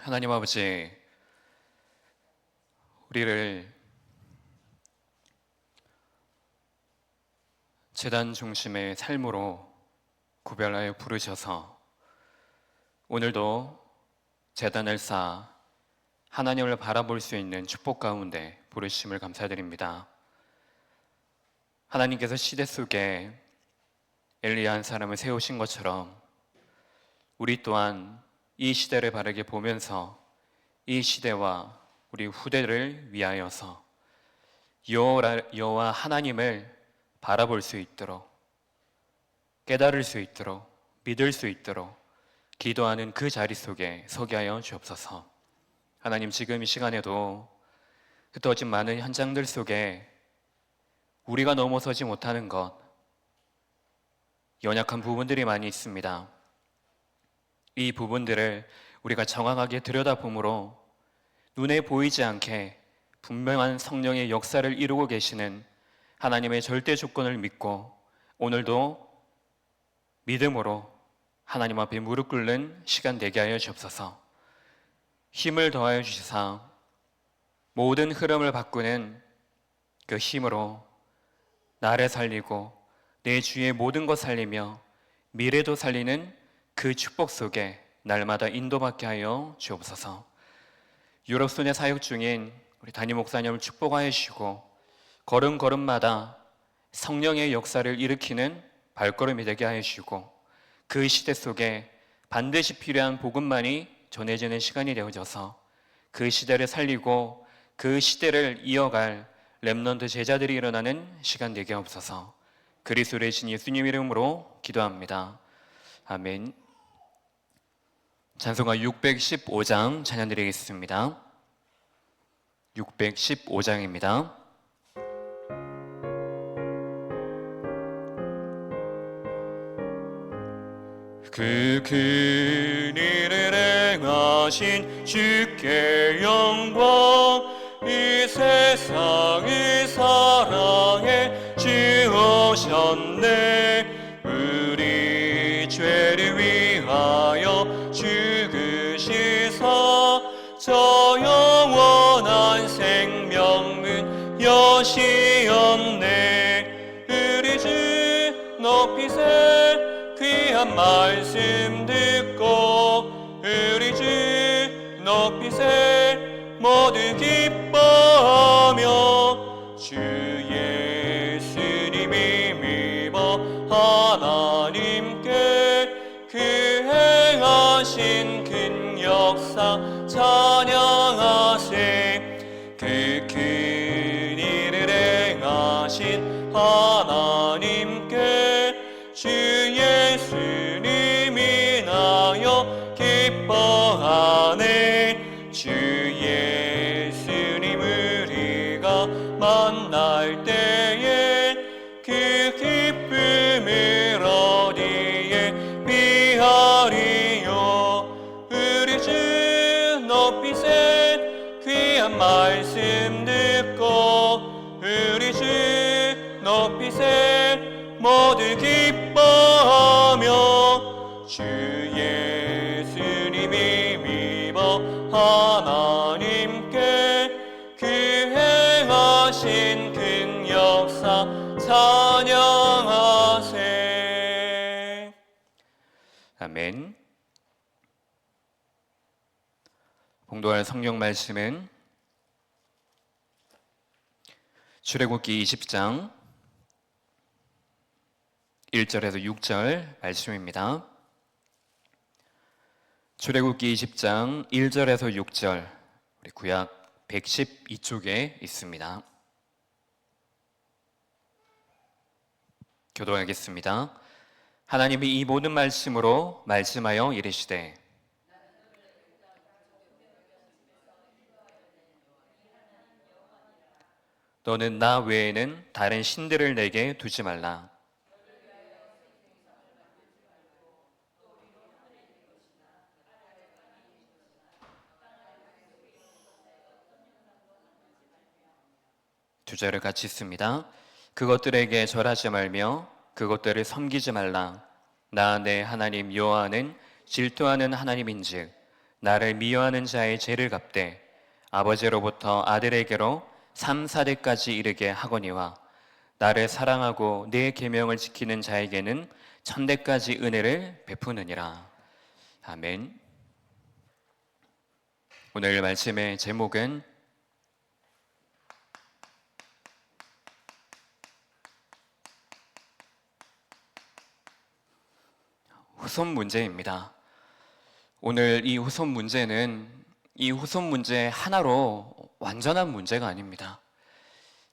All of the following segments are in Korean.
하나님 아버지, 우리를 제단 중심의 삶으로 구별하여 부르셔서 오늘도 제단을 쌓아 하나님을 바라볼 수 있는 축복 가운데 부르심을 감사드립니다. 하나님께서 시대 속에 엘리야 한 사람을 세우신 것처럼 우리 또한 이 시대를 바르게 보면서 이 시대와 우리 후대를 위하여서 여호와 하나님을 바라볼 수 있도록, 깨달을 수 있도록, 믿을 수 있도록 기도하는 그 자리 속에 서게 하여 주옵소서. 하나님, 지금 이 시간에도 흩어진 많은 현장들 속에 우리가 넘어서지 못하는 것, 연약한 부분들이 많이 있습니다. 이 부분들을 우리가 정확하게 들여다보므로 눈에 보이지 않게 분명한 성령의 역사를 이루고 계시는 하나님의 절대 조건을 믿고 오늘도 믿음으로 하나님 앞에 무릎 꿇는 시간 되게 하여 주옵소서. 힘을 더하여 주시사 모든 흐름을 바꾸는 그 힘으로 나를 살리고 내 주위의 모든 것 살리며 미래도 살리는 그 축복 속에 날마다 인도받게 하여 주옵소서. 유럽순회 사역 중인 우리 담임 목사님을 축복하여 주시고 걸음걸음마다 성령의 역사를 일으키는 발걸음이 되게 하여 주시고 그 시대 속에 반드시 필요한 복음만이 전해지는 시간이 되어져서 그 시대를 살리고 그 시대를 이어갈 렘넌트 제자들이 일어나는 시간 되게 하옵소서. 그리스도의 신 예수님 이름으로 기도합니다. 아멘. 찬송가 615장 찬양 드리겠습니다. 615장입니다. 그 큰 일을 행하신 주께 영광, 이 세상을 사랑해 주오셨네. 우리 죄를 위하여 죽으시사 저 영원한 생명은 여시었네. 우리 주 높이세 귀한 말씀 듣고 우리 주 높이세 모두 기뻐하며 주 예수님이 믿어 하나님께 그 행하신 큰 역사 찬양하세. 그 큰 일을 행하신 하나님께 주 예수님 인하여 기뻐하네. 주 예수님 우리가 만날 때에 그 기쁨을 어디에 비하리요. 우리 주 높이세 귀한 말씀 듣고 우리 주 높이세 모두 기뻐하며 주 예수님이 믿어 하나님께 그 행하신 큰 역사 찬양하세. 아멘. 봉독할 성경 말씀은 출애굽기 20장 1절에서 6절 말씀입니다. 출애굽기 20장 1절에서 6절, 우리 구약 112쪽에 있습니다. 교독하겠습니다. 하나님이 이 모든 말씀으로 말씀하여 이르시되 너는 나 외에는 다른 신들을 내게 두지 말라. 두 절을 같이 읽습니다. 그것들에게 절하지 말며 그것들을 섬기지 말라. 나 내 하나님 여호와는 질투하는 하나님인즉 나를 미워하는 자의 죄를 갚되 아버지로부터 아들에게로 3, 4대까지 이르게 하거니와 나를 사랑하고 내 계명을 지키는 자에게는 1000대까지 은혜를 베푸느니라. 아멘. 오늘 말씀의 제목은 후손 문제입니다. 오늘 이 후손 문제는 이 후손 문제 하나로 완전한 문제가 아닙니다.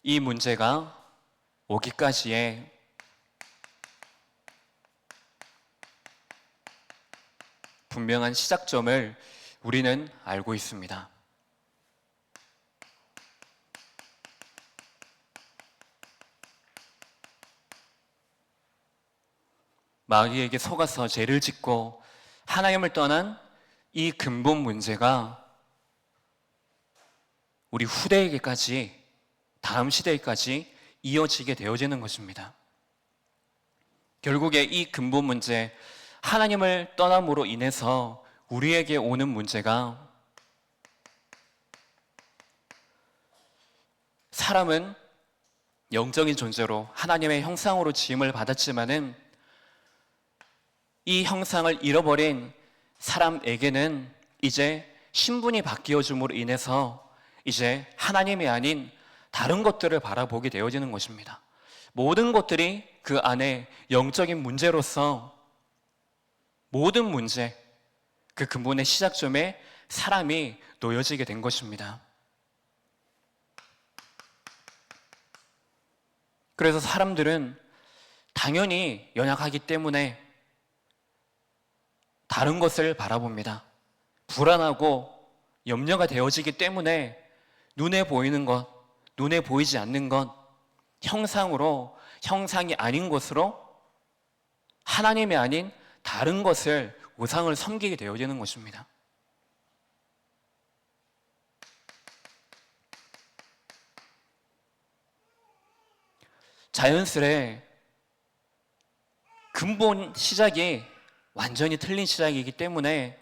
이 문제가 오기까지의 분명한 시작점을 우리는 알고 있습니다. 마귀에게 속아서 죄를 짓고 하나님을 떠난 이 근본 문제가 우리 후대에게까지, 다음 시대에까지 이어지게 되어지는 것입니다. 결국에 이 근본 문제, 하나님을 떠남으로 인해서 우리에게 오는 문제가, 사람은 영적인 존재로 하나님의 형상으로 지음을 받았지만은 이 형상을 잃어버린 사람에게는 이제 신분이 바뀌어줌으로 인해서 이제 하나님이 아닌 다른 것들을 바라보게 되어지는 것입니다. 모든 것들이 그 안에 영적인 문제로서 모든 문제, 그 근본의 시작점에 사람이 놓여지게 된 것입니다. 그래서 사람들은 당연히 연약하기 때문에 다른 것을 바라봅니다. 불안하고 염려가 되어지기 때문에 눈에 보이는 것, 눈에 보이지 않는 것, 형상으로, 형상이 아닌 것으로 하나님이 아닌 다른 것을, 우상을 섬기게 되어지는 것입니다. 자연스레 근본 시작이 완전히 틀린 시작이기 때문에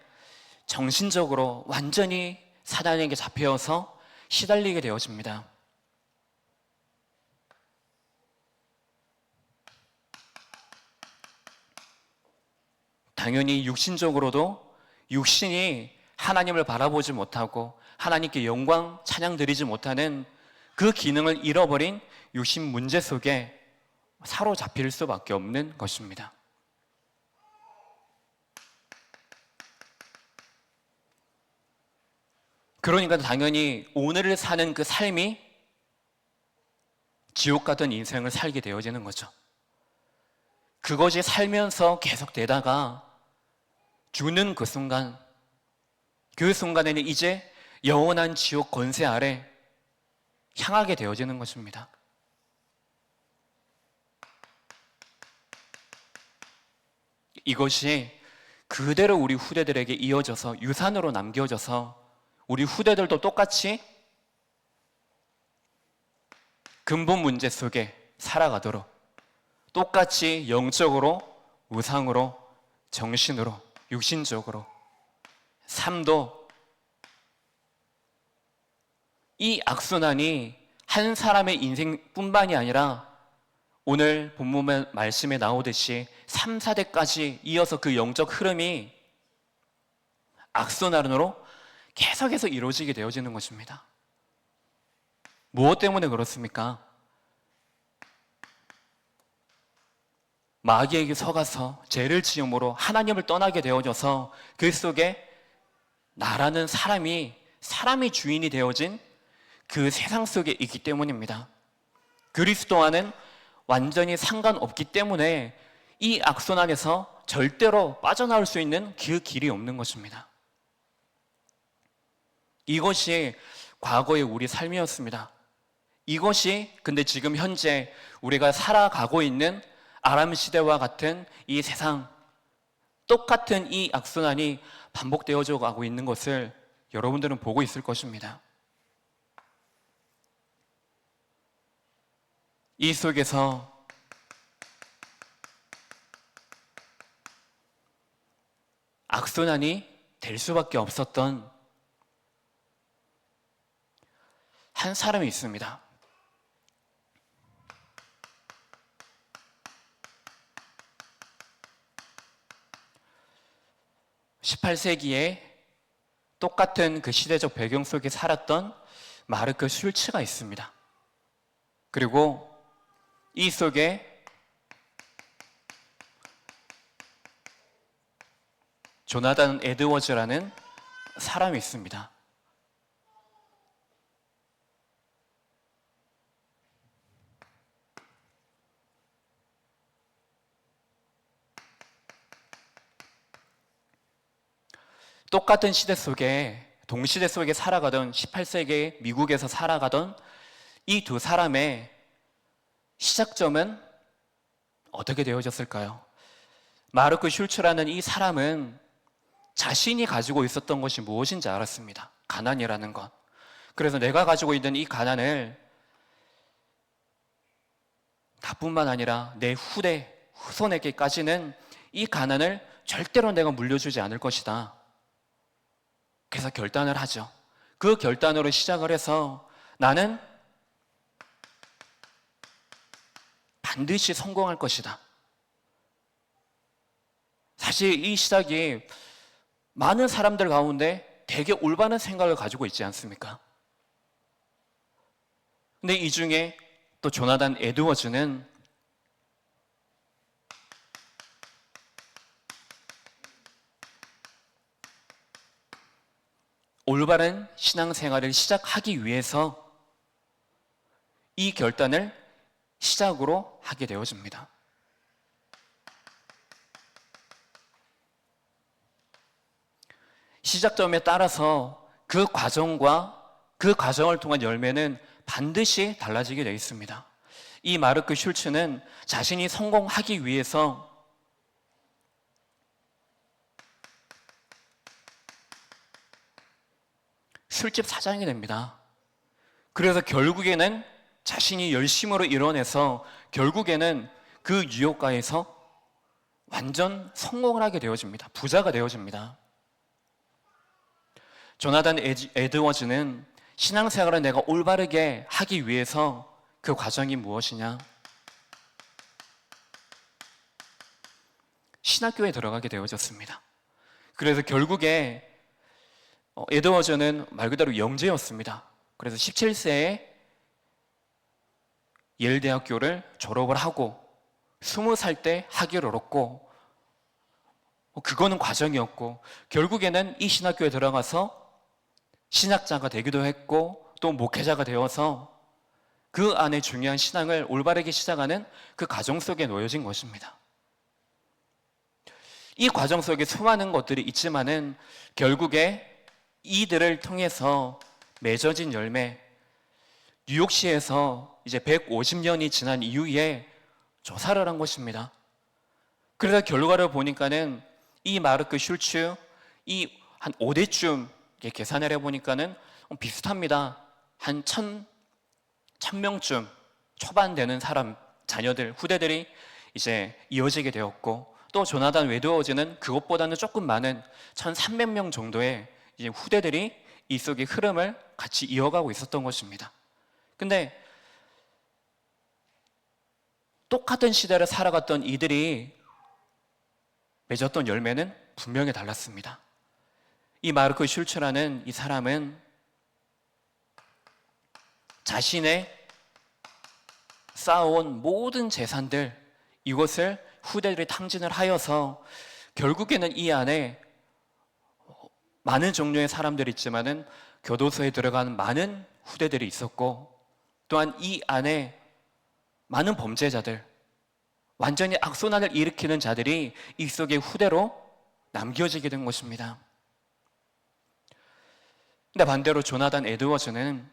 정신적으로 완전히 사단에게 잡혀서 시달리게 되어집니다. 당연히 육신적으로도 육신이 하나님을 바라보지 못하고 하나님께 영광, 찬양 드리지 못하는 그 기능을 잃어버린 육신 문제 속에 사로잡힐 수밖에 없는 것입니다. 그러니까 당연히 오늘을 사는 그 삶이 지옥 같은 인생을 살게 되어지는 거죠. 그것이 살면서 계속되다가 죽는 그 순간, 그 순간에는 이제 영원한 지옥 권세 아래 향하게 되어지는 것입니다. 이것이 그대로 우리 후대들에게 이어져서 유산으로 남겨져서 우리 후대들도 똑같이 근본 문제 속에 살아가도록 똑같이 영적으로, 우상으로, 정신으로, 육신적으로 삶도 이 악순환이 한 사람의 인생뿐만이 아니라 오늘 본문 말씀에 나오듯이 3, 4대까지 이어서 그 영적 흐름이 악순환으로 계속해서 이루어지게 되어지는 것입니다. 무엇 때문에 그렇습니까? 마귀에게 속아서 죄를 지음으로 하나님을 떠나게 되어져서 그 속에 나라는 사람이 주인이 되어진 그 세상 속에 있기 때문입니다. 그리스도와는 완전히 상관없기 때문에 이 악순환에서 절대로 빠져나올 수 있는 그 길이 없는 것입니다. 이것이 과거의 우리 삶이었습니다. 이것이 근데 지금 현재 우리가 살아가고 있는 아람 시대와 같은 이 세상, 똑같은 이 악순환이 반복되어져 가고 있는 것을 여러분들은 보고 있을 것입니다. 이 속에서 악순환이 될 수밖에 없었던 한 사람이 있습니다. (18세기에) 똑같은 그 시대적 배경 속에 살았던 마르크 슐츠가 있습니다. 그리고 이 속에 조나단 에드워즈라는 사람이 있습니다. 똑같은 시대 속에, 동시대 속에 살아가던 18세기 미국에서 살아가던 이 두 사람의 시작점은 어떻게 되어졌을까요? 마르크 슐츠라는 이 사람은 자신이 가지고 있었던 것이 무엇인지 알았습니다. 가난이라는 것. 그래서 내가 가지고 있는 이 가난을 나뿐만 아니라 내 후손에게까지는 이 가난을 절대로 내가 물려주지 않을 것이다. 그래서 결단을 하죠. 그 결단으로 시작을 해서 나는 반드시 성공할 것이다. 사실 이 시작이 많은 사람들 가운데 되게 올바른 생각을 가지고 있지 않습니까? 근데 이 중에 또 조나단 에드워즈는 올바른 신앙생활을 시작하기 위해서 이 결단을 시작으로 하게 되어집니다. 시작점에 따라서 그 과정과 그 과정을 통한 열매는 반드시 달라지게 되어 있습니다. 이 마르크 슐츠는 자신이 성공하기 위해서 술집 사장이 됩니다. 그래서 결국에는 자신이 열심으로 이뤄내서 결국에는 그 유혹가에서 완전 성공을 하게 되어집니다. 부자가 되어집니다. 조나단 에드워즈는 신앙생활을 내가 올바르게 하기 위해서 그 과정이 무엇이냐? 신학교에 들어가게 되어졌습니다. 그래서 결국에 에드워즈는 말 그대로 영재였습니다. 그래서 17세에 예일 대학교를 졸업을 하고 20살 때 학위를 얻었고, 그거는 과정이었고, 결국에는 이 신학교에 들어가서 신학자가 되기도 했고 또 목회자가 되어서 그 안에 중요한 신앙을 올바르게 시작하는 그 과정 속에 놓여진 것입니다. 이 과정 속에 수많은 것들이 있지만은 결국에 이들을 통해서 맺어진 열매, 뉴욕시에서 이제 150년이 지난 이후에 조사를 한 것입니다. 그래서 결과를 보니까는 이 마르크 슐츠, 이 한 5대쯤 계산을 해보니까는 비슷합니다. 한 1000명쯤 초반 되는 사람, 자녀들, 후대들이 이제 이어지게 되었고, 또 조나단 에드워즈는 그것보다는 조금 많은 1300명 정도의 이제 후대들이 이 속의 흐름을 같이 이어가고 있었던 것입니다. 근데 똑같은 시대를 살아갔던 이들이 맺었던 열매는 분명히 달랐습니다. 이 마르크 슐츠라는 이 사람은 자신의 쌓아온 모든 재산들, 이것을 후대들이 탕진을 하여서 결국에는 이 안에 많은 종류의 사람들이 있지만은 교도소에 들어가는 많은 후대들이 있었고, 또한 이 안에 많은 범죄자들, 완전히 악순환을 일으키는 자들이 이 속의 후대로 남겨지게 된 것입니다. 근데 반대로 조나단 에드워즈는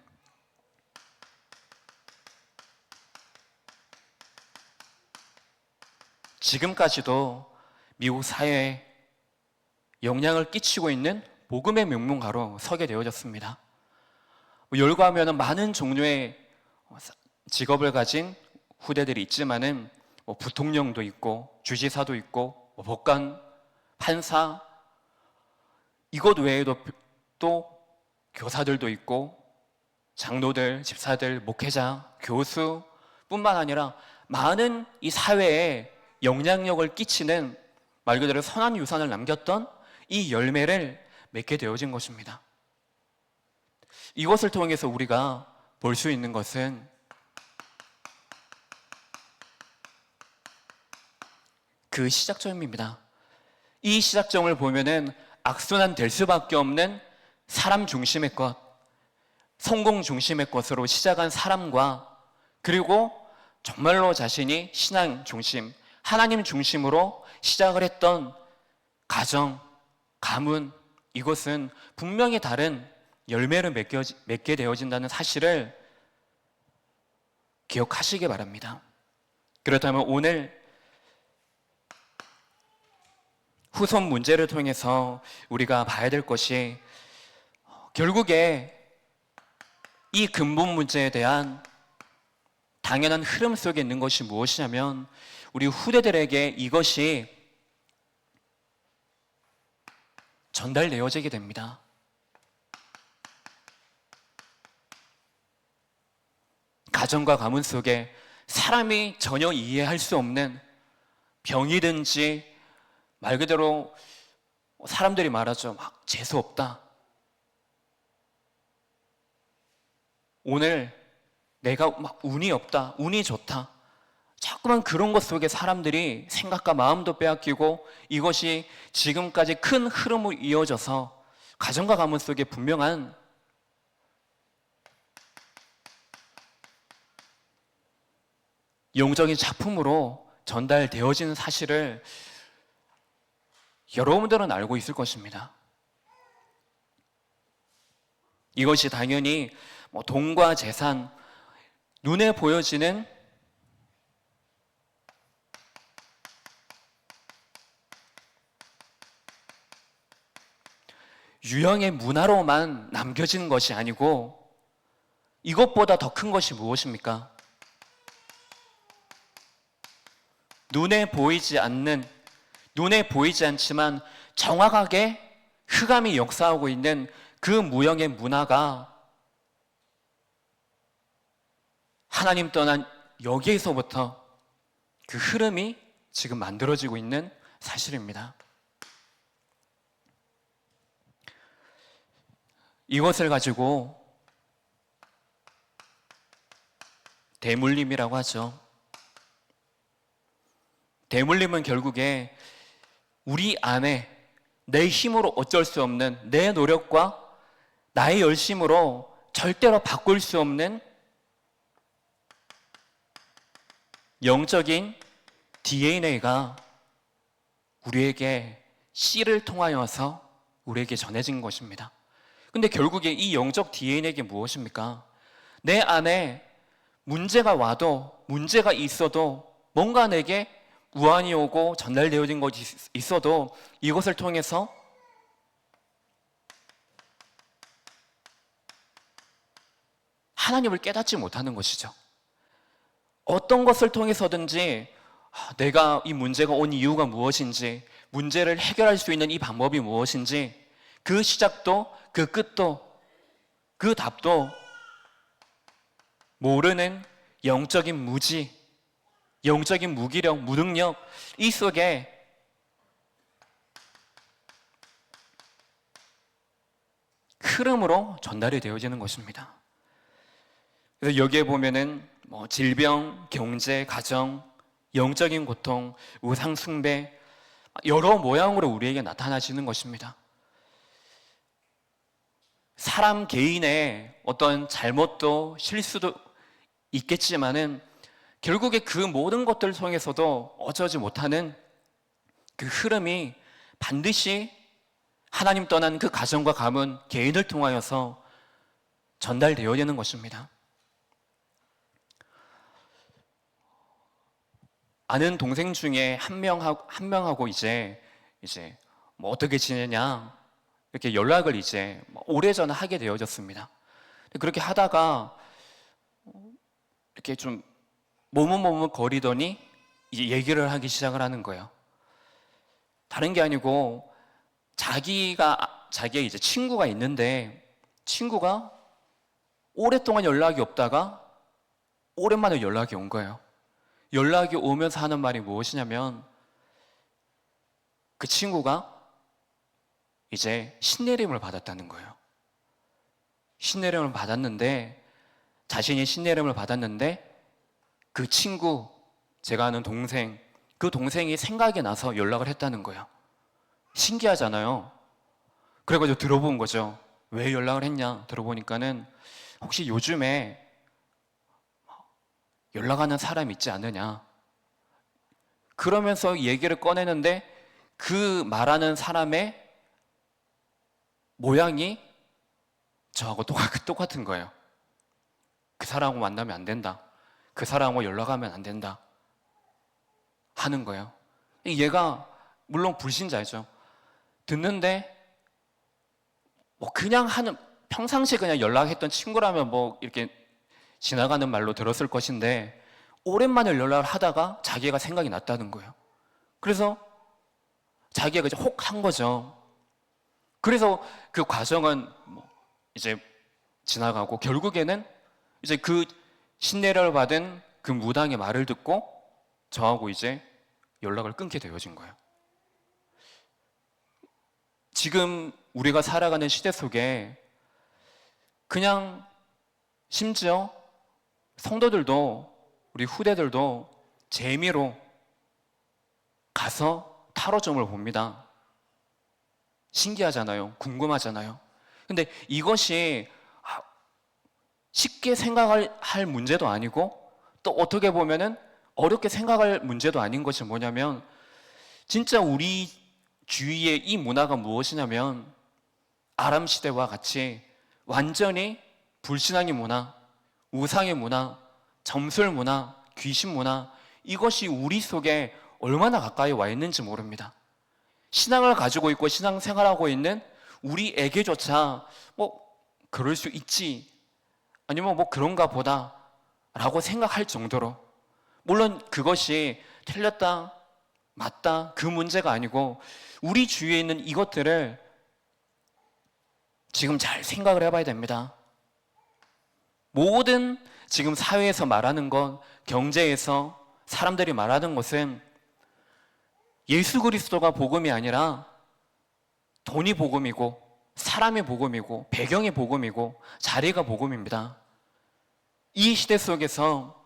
지금까지도 미국 사회에 영향을 끼치고 있는 복음의 명문가로 서게 되어졌습니다. 열거하면 많은 종류의 직업을 가진 후대들이 있지만은 부통령도 있고 주지사도 있고 법관, 판사, 이것 외에도 또 교사들도 있고 장로들, 집사들, 목회자, 교수 뿐만 아니라 많은 이 사회에 영향력을 끼치는 말 그대로 선한 유산을 남겼던 이 열매를 맺게 되어진 것입니다. 이것을 통해서 우리가 볼 수 있는 것은 그 시작점입니다. 이 시작점을 보면은 악순환 될 수밖에 없는 사람 중심의 것, 성공 중심의 것으로 시작한 사람과 그리고 정말로 자신이 신앙 중심, 하나님 중심으로 시작을 했던 가정, 가문, 이것은 분명히 다른 열매를 맺게 되어진다는 사실을 기억하시기 바랍니다. 그렇다면 오늘 후손 문제를 통해서 우리가 봐야 될 것이 결국에 이 근본 문제에 대한 당연한 흐름 속에 있는 것이 무엇이냐면 우리 후대들에게 이것이 전달되어지게 됩니다. 가정과 가문 속에 사람이 전혀 이해할 수 없는 병이든지 말 그대로 사람들이 말하죠. 막 재수없다. 오늘 내가 막 운이 없다. 운이 좋다. 자꾸만 그런 것 속에 사람들이 생각과 마음도 빼앗기고 이것이 지금까지 큰 흐름으로 이어져서 가정과 가문 속에 분명한 영적인 작품으로 전달되어지는 사실을 여러분들은 알고 있을 것입니다. 이것이 당연히 돈과 재산, 눈에 보여지는 유형의 문화로만 남겨지는 것이 아니고 이것보다 더 큰 것이 무엇입니까? 눈에 보이지 않지만 정확하게 흑암이 역사하고 있는 그 무형의 문화가 하나님 떠난 여기에서부터 그 흐름이 지금 만들어지고 있는 사실입니다. 이것을 가지고 대물림이라고 하죠. 대물림은 결국에 우리 안에 내 힘으로 어쩔 수 없는 내 노력과 나의 열심으로 절대로 바꿀 수 없는 영적인 DNA가 우리에게 씨를 통하여서 우리에게 전해진 것입니다. 근데 결국에 이 영적 DNA가 무엇입니까? 내 안에 문제가 와도 문제가 있어도 뭔가 내게 우환이 오고 전달되어진 것이 있어도 이것을 통해서 하나님을 깨닫지 못하는 것이죠. 어떤 것을 통해서든지 내가 이 문제가 온 이유가 무엇인지, 문제를 해결할 수 있는 이 방법이 무엇인지, 그 시작도 그 끝도 그 답도 모르는 영적인 무지, 영적인 무기력, 무능력, 이 속에 흐름으로 전달이 되어지는 것입니다. 그래서 여기에 보면은 질병, 경제, 가정, 영적인 고통, 우상 숭배 여러 모양으로 우리에게 나타나지는 것입니다. 사람 개인의 어떤 잘못도 실수도 있겠지만은 결국에 그 모든 것들을 통해서도 어쩌지 못하는 그 흐름이 반드시 하나님 떠난 그 가정과 가문, 개인을 통하여서 전달되어야 되는 것입니다. 아는 동생 중에 한 명하고 이제 어떻게 지내냐 이렇게 연락을 이제 오래전에 하게 되어졌습니다. 그렇게 하다가 이렇게 좀 머뭇거리더니 이제 얘기를 하기 시작을 하는 거예요. 다른 게 아니고 자기가 자기의 이제 친구가 있는데 친구가 오랫동안 연락이 없다가 오랜만에 연락이 온 거예요. 연락이 오면서 하는 말이 무엇이냐면 그 친구가 이제 신내림을 받았다는 거예요. 신내림을 받았는데 자신이 신내림을 받았는데 그 친구, 제가 아는 동생, 그 동생이 생각이 나서 연락을 했다는 거예요. 신기하잖아요. 그래가지고 들어본 거죠. 왜 연락을 했냐 들어보니까는 혹시 요즘에 연락하는 사람 있지 않느냐 그러면서 얘기를 꺼내는데 그 말하는 사람의 모양이 저하고 똑같은 거예요. 그 사람하고 만나면 안 된다. 그 사람하고 연락하면 안 된다. 하는 거예요. 얘가 물론 불신자죠. 듣는데 뭐 그냥 하는 평상시에 그냥 연락했던 친구라면 뭐 이렇게 지나가는 말로 들었을 것인데 오랜만에 연락을 하다가 자기가 생각이 났다는 거예요. 그래서 자기가 이제 혹 한 거죠. 그래서 그 과정은 뭐 이제 지나가고 결국에는 이제 그 신내를 받은 그 무당의 말을 듣고 저하고 이제 연락을 끊게 되어진 거예요. 지금 우리가 살아가는 시대 속에 그냥 심지어 성도들도 우리 후대들도 재미로 가서 타로점을 봅니다. 신기하잖아요. 궁금하잖아요. 근데 이것이 쉽게 생각할 문제도 아니고 또 어떻게 보면은 어렵게 생각할 문제도 아닌 것이 뭐냐면 진짜 우리 주위에 이 문화가 무엇이냐면 아람 시대와 같이 완전히 불신앙의 문화, 우상의 문화, 점술 문화, 귀신 문화 이것이 우리 속에 얼마나 가까이 와 있는지 모릅니다. 신앙을 가지고 있고 신앙생활하고 있는 우리에게조차 뭐 그럴 수 있지 아니면 뭐 그런가 보다 라고 생각할 정도로 물론 그것이 틀렸다 맞다 그 문제가 아니고 우리 주위에 있는 이것들을 지금 잘 생각을 해봐야 됩니다. 모든 지금 사회에서 말하는 것, 경제에서 사람들이 말하는 것은 예수 그리스도가 복음이 아니라 돈이 복음이고 사람이 복음이고 배경이 복음이고 자리가 복음입니다. 이 시대 속에서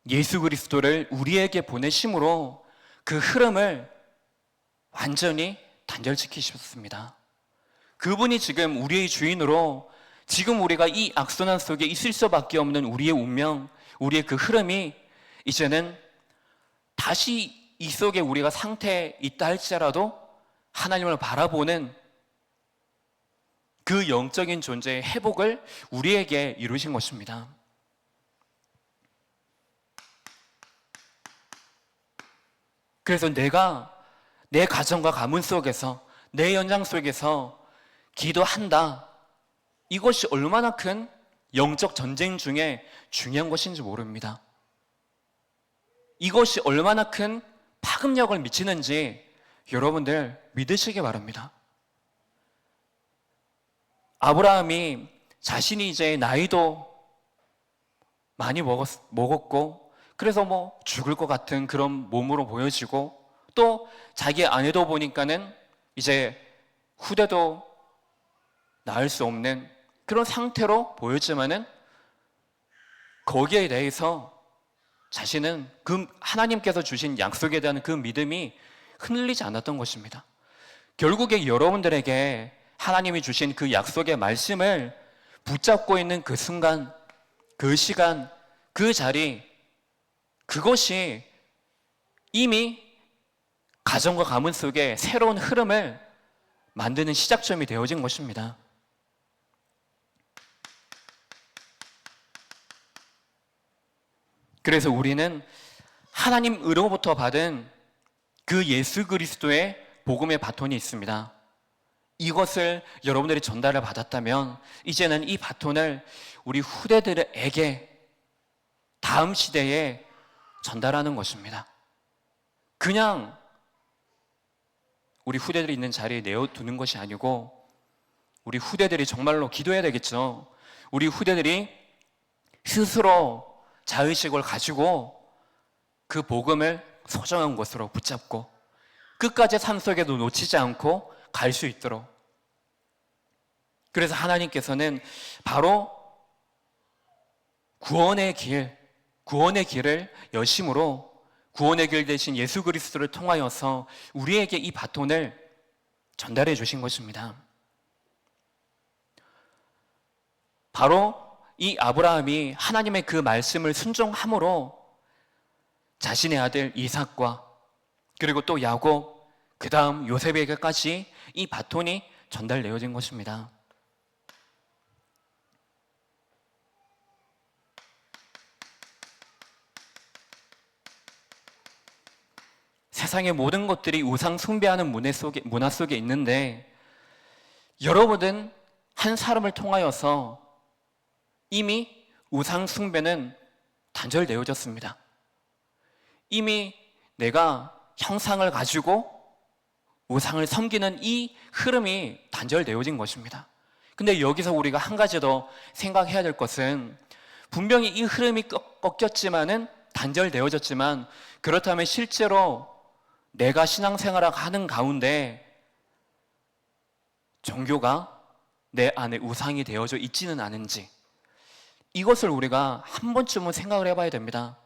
예수 그리스도를 우리에게 보내심으로 그 흐름을 완전히 단절시키셨습니다. 그분이 지금 우리의 주인으로 지금 우리가 이 악순환 속에 있을 수밖에 없는 우리의 운명, 우리의 그 흐름이 이제는 다시 이 속에 우리가 상태에 있다 할지라도 하나님을 바라보는 그 영적인 존재의 회복을 우리에게 이루신 것입니다. 그래서 내가 내 가정과 가문 속에서 내 연장 속에서 기도한다. 이것이 얼마나 큰 영적 전쟁 중에 중요한 것인지 모릅니다. 이것이 얼마나 큰 파급력을 미치는지 여러분들 믿으시기 바랍니다. 아브라함이 자신이 이제 나이도 많이 먹었고 그래서 뭐 죽을 것 같은 그런 몸으로 보여지고 또 자기 아내도 보니까는 이제 후대도 낳을 수 없는 그런 상태로 보였지만은 거기에 대해서 자신은 그 하나님께서 주신 약속에 대한 그 믿음이 흔들리지 않았던 것입니다. 결국에 여러분들에게 하나님이 주신 그 약속의 말씀을 붙잡고 있는 그 순간, 그 시간, 그 자리, 그것이 이미 가정과 가문 속에 새로운 흐름을 만드는 시작점이 되어진 것입니다. 그래서 우리는 하나님으로부터 받은 그 예수 그리스도의 복음의 바톤이 있습니다. 이것을 여러분들이 전달을 받았다면 이제는 이 바톤을 우리 후대들에게 다음 시대에 전달하는 것입니다. 그냥 우리 후대들이 있는 자리에 내어두는 것이 아니고 우리 후대들이 정말로 기도해야 되겠죠. 우리 후대들이 스스로 자의식을 가지고 그 복음을 소중한 것으로 붙잡고 끝까지 삶 속에도 놓치지 않고 갈 수 있도록. 그래서 하나님께서는 바로 구원의 길을 여심으로 구원의 길 대신 예수 그리스도를 통하여서 우리에게 이 바톤을 전달해 주신 것입니다. 바로 이 아브라함이 하나님의 그 말씀을 순종함으로 자신의 아들 이삭과 그리고 또 야곱, 그 다음 요셉에게까지 이 바톤이 전달되어진 것입니다. 세상의 모든 것들이 우상 숭배하는 문화 속에 있는데 여러분은 한 사람을 통하여서 이미 우상 숭배는 단절되어졌습니다. 이미 내가 형상을 가지고 우상을 섬기는 이 흐름이 단절되어진 것입니다. 근데 여기서 우리가 한 가지 더 생각해야 될 것은 분명히 이 흐름이 꺾였지만은 단절되어졌지만 그렇다면 실제로 내가 신앙생활을 하는 가운데 종교가 내 안에 우상이 되어져 있지는 않은지 이것을 우리가 한 번쯤은 생각을 해봐야 됩니다.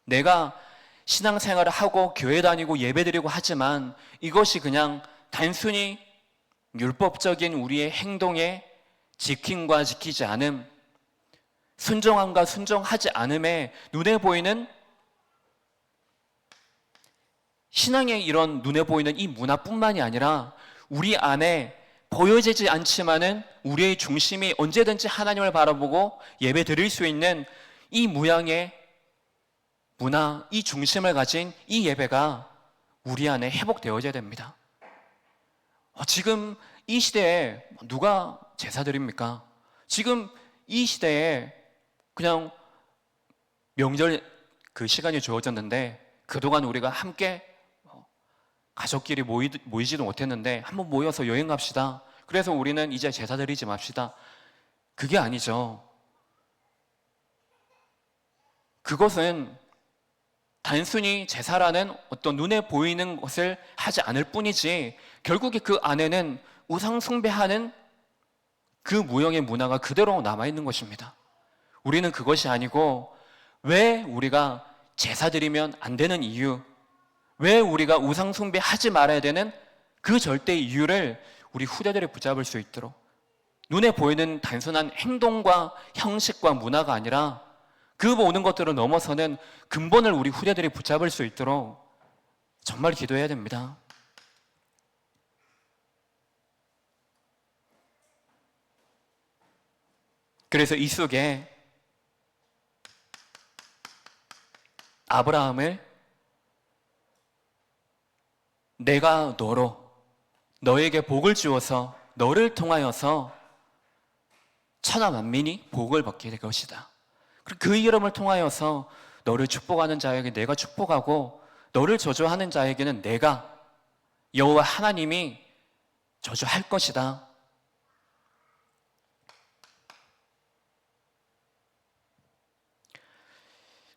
내가 신앙생활을 하고 교회 다니고 예배드리고 하지만 이것이 그냥 단순히 율법적인 우리의 행동에 지킴과 지키지 않음, 순종함과 순종하지 않음에 눈에 보이는 신앙의 이런 눈에 보이는 이 문화뿐만이 아니라 우리 안에 보여지지 않지만은 우리의 중심이 언제든지 하나님을 바라보고 예배 드릴 수 있는 이 모양의 문화, 이 중심을 가진 이 예배가 우리 안에 회복되어져야 됩니다. 지금 이 시대에 누가 제사 드립니까? 지금 이 시대에 그냥 명절 그 시간이 주어졌는데 그동안 우리가 함께 가족끼리 모이지도 못했는데 한번 모여서 여행 갑시다. 그래서 우리는 이제 제사 드리지 맙시다. 그게 아니죠. 그것은 단순히 제사라는 어떤 눈에 보이는 것을 하지 않을 뿐이지 결국에 그 안에는 우상 숭배하는 그 무형의 문화가 그대로 남아있는 것입니다. 우리는 그것이 아니고 왜 우리가 제사 드리면 안 되는 이유, 왜 우리가 우상 숭배하지 말아야 되는 그 절대의 이유를 우리 후대들이 붙잡을 수 있도록 눈에 보이는 단순한 행동과 형식과 문화가 아니라 그 모든 것들을 넘어서는 근본을 우리 후대들이 붙잡을 수 있도록 정말 기도해야 됩니다. 그래서 이 속에 아브라함을 내가 너에게 복을 주어서 너를 통하여서 천하 만민이 복을 받게 될 것이다. 그 이름을 통하여서 너를 축복하는 자에게 내가 축복하고 너를 저주하는 자에게는 내가 여호와 하나님이 저주할 것이다.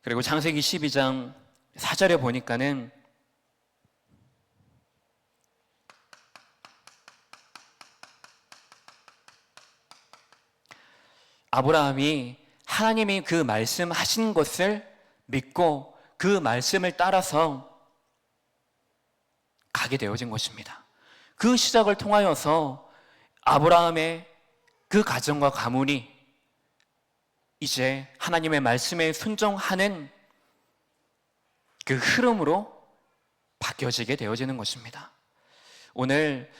그리고 창세기 12장 4절에 보니까는 아브라함이 하나님이 그 말씀하신 것을 믿고 그 말씀을 따라서 가게 되어진 것입니다. 그 시작을 통하여서 아브라함의 그 가정과 가문이 이제 하나님의 말씀에 순종하는 그 흐름으로 바뀌어지게 되어지는 것입니다. 오늘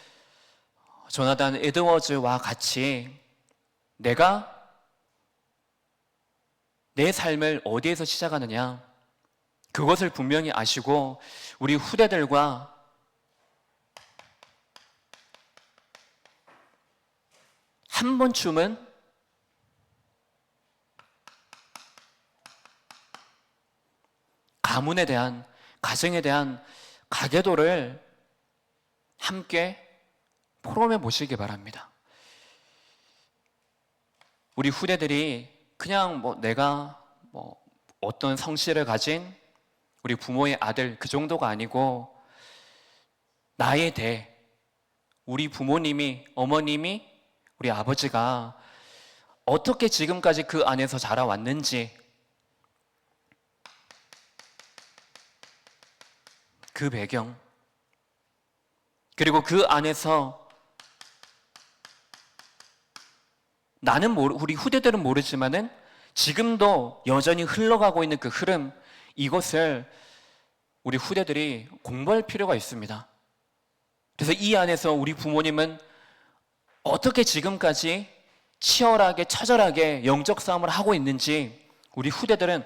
조나단 에드워즈와 같이 내가 내 삶을 어디에서 시작하느냐 그것을 분명히 아시고 우리 후대들과 한 번쯤은 가문에 대한, 가정에 대한 가계도를 함께 포럼해 보시기 바랍니다. 우리 후대들이 그냥 내가 어떤 성씨를 가진 우리 부모의 아들 그 정도가 아니고 나의 대, 우리 부모님이, 어머님이, 우리 아버지가 어떻게 지금까지 그 안에서 자라왔는지, 그 배경, 그리고 그 안에서 우리 후대들은 모르지만은 지금도 여전히 흘러가고 있는 그 흐름, 이것을 우리 후대들이 공부할 필요가 있습니다. 그래서 이 안에서 우리 부모님은 어떻게 지금까지 치열하게, 처절하게 영적 싸움을 하고 있는지 우리 후대들은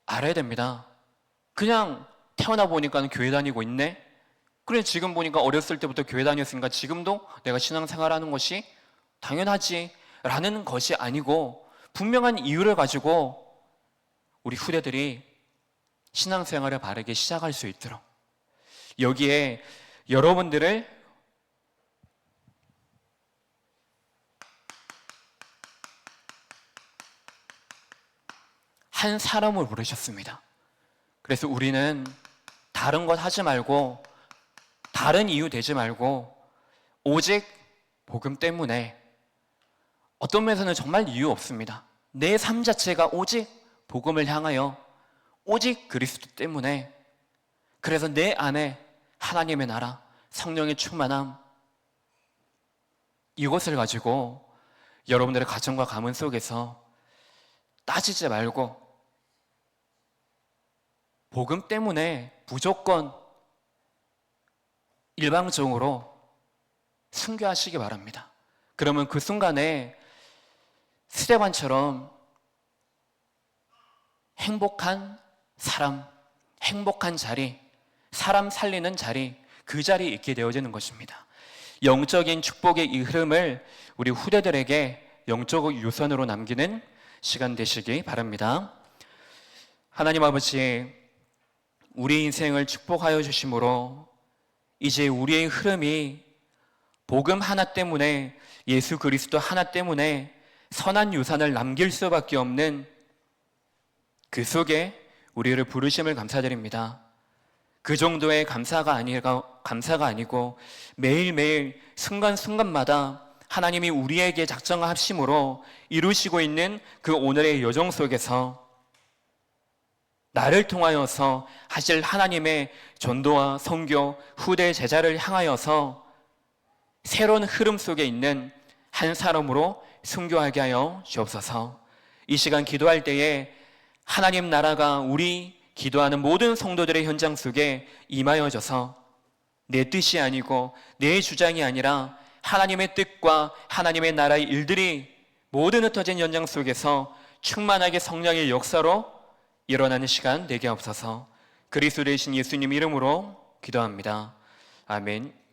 알아야 됩니다. 그냥 태어나 보니까 교회 다니고 있네? 그래, 지금 보니까 어렸을 때부터 교회 다녔으니까 지금도 내가 신앙생활하는 것이 당연하지 라는 것이 아니고, 분명한 이유를 가지고 우리 후대들이 신앙생활을 바르게 시작할 수 있도록, 여기에 여러분들을 한 사람을 부르셨습니다. 그래서 우리는 다른 것 하지 말고, 다른 이유 되지 말고, 오직 복음 때문에, 어떤 면에서는 정말 이유 없습니다. 내 삶 자체가 오직 복음을 향하여, 오직 그리스도 때문에, 그래서 내 안에 하나님의 나라, 성령의 충만함, 이것을 가지고 여러분들의 가정과 가문 속에서 따지지 말고 복음 때문에 무조건 일방적으로 순교하시기 바랍니다. 그러면 그 순간에 스데반처럼 행복한 사람, 행복한 자리, 사람 살리는 자리, 그 자리에 있게 되어지는 것입니다. 영적인 축복의 이 흐름을 우리 후대들에게 영적 유산으로 남기는 시간 되시기 바랍니다. 하나님 아버지, 우리 인생을 축복하여 주심으로 이제 우리의 흐름이 복음 하나 때문에, 예수 그리스도 하나 때문에 선한 유산을 남길 수밖에 없는 그 속에 우리를 부르심을 감사드립니다. 그 정도의 감사가 아니고 매일매일 순간순간마다 하나님이 우리에게 작정하심으로 이루시고 있는 그 오늘의 여정 속에서 나를 통하여서 하실 하나님의 전도와 선교, 후대 제자를 향하여서 새로운 흐름 속에 있는 한 사람으로 순교하게 하여 주옵소서. 이 시간 기도할 때에 하나님 나라가 우리 기도하는 모든 성도들의 현장 속에 임하여져서 내 뜻이 아니고 내 주장이 아니라 하나님의 뜻과 하나님의 나라의 일들이 모든 흩어진 현장 속에서 충만하게 성령의 역사로 일어나는 시간 되게 없어서 그리스도 되신 예수님 이름으로 기도합니다. 아멘.